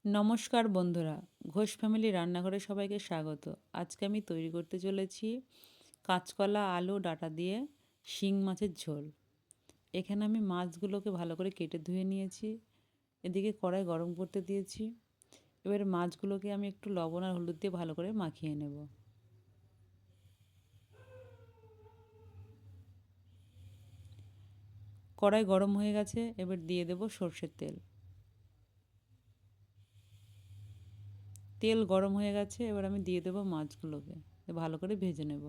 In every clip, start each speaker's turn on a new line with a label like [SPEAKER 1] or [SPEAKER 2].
[SPEAKER 1] নমস্কার বন্ধুরা, ঘোষ ফ্যামিলি রান্নাঘরে সবাইকে স্বাগত। আজকে আমি তৈরি করতে চলেছি কাঁচকলা, আলু, ডাঁটা দিয়ে শিং মাছের ঝোল। এখানে আমি মাছগুলোকে ভালো করে কেটে ধুয়ে নিয়েছি। এদিকে কড়াই গরম করতে দিয়েছি। এবারে মাছগুলোকে আমি একটু লবণ আর হলুদ দিয়ে ভালো করে মাখিয়ে নেব। কড়াই গরম হয়ে গেছে, এবার দিয়ে দেব সর্ষের তেল। তেল গরম হয়ে গেছে, এবার আমি দিয়ে দেব মাছগুলোকে, ভালো করে ভেজে নেব।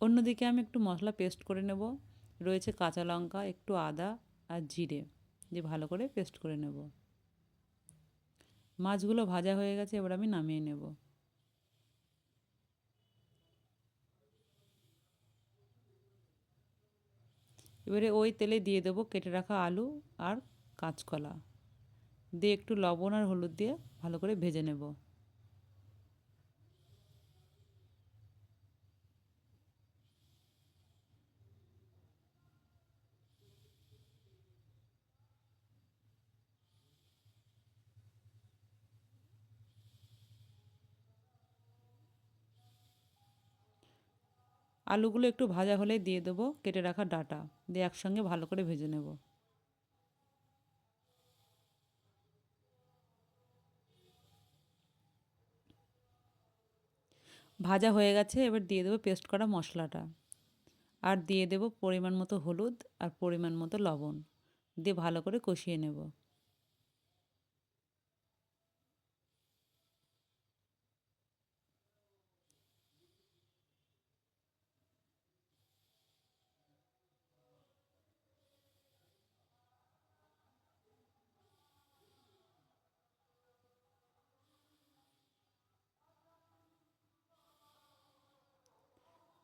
[SPEAKER 1] অন্যদিকে আমি একটু মশলা পেস্ট করে নেব। রয়েছে কাঁচা লঙ্কা, একটু আদা আর জিরে দিয়ে ভালো করে পেস্ট করে নেব। মাছগুলো ভাজা হয়ে গেছে, এবার আমি নামিয়ে নেব। এবারে ওই তেলে দিয়ে দেবো কেটে রাখা আলু আর কাঁচকলা দিয়ে একটু লবণ আর হলুদ দিয়ে ভালো করে ভেজে নেব। আলুগুলো একটু ভাজা হলে দিয়ে দেবো কেটে রাখা ডাঁটা দিয়ে একসঙ্গে ভালো করে ভেজে নেব। ভাজা হয়ে গেছে, এবার দিয়ে দেবো পেস্ট করা মশলাটা আর দিয়ে দেবো পরিমাণ মতো হলুদ আর পরিমাণ মতো লবণ দিয়ে ভালো করে কষিয়ে নেব।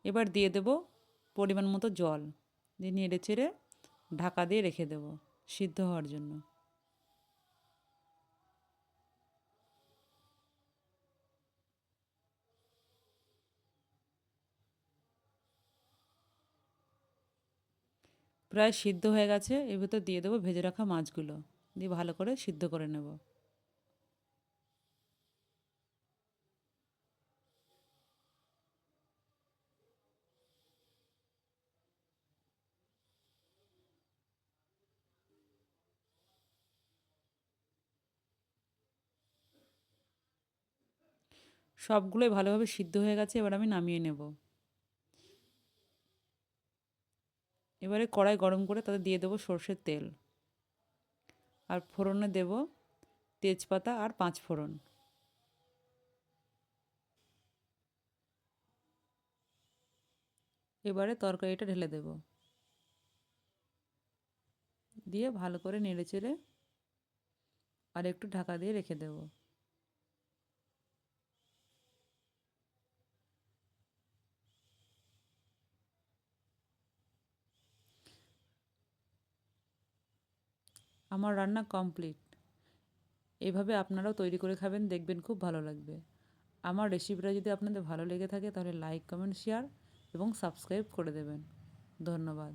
[SPEAKER 1] এবার দিয়ে দেব পরিমাণ মতো জল দিয়ে নেড়ে চেড়ে ঢাকা দিয়ে রেখে দেব সিদ্ধ হওয়ার জন্য। প্রায় সিদ্ধ হয়ে গেছে, এর ভিতর দিয়ে দেবো ভেজে রাখা মাছগুলো দিয়ে ভালো করে সিদ্ধ করে নেব। সবগুলোই ভালোভাবে সিদ্ধ হয়ে গেছে, এবার আমি নামিয়ে নেব। এবারে কড়াই গরম করে তাতে দিয়ে দেবো সর্ষের তেল আর ফোড়নে দেব তেজপাতা আর 5 ফোড়ন। এবারে তরকারিটা ঢেলে দেব দিয়ে ভালো করে নেড়েচেড়ে আর একটু ঢাকা দিয়ে রেখে দেব। আমার রান্না কমপ্লিট। এইভাবে আপনারাও তৈরি করে খাবেন, দেখবেন খুব ভালো লাগবে। আমার রেসিপিটা যদি আপনাদের ভালো লেগে থাকে তাহলে লাইক, কমেন্ট, শেয়ার এবং সাবস্ক্রাইব করে দেবেন। ধন্যবাদ।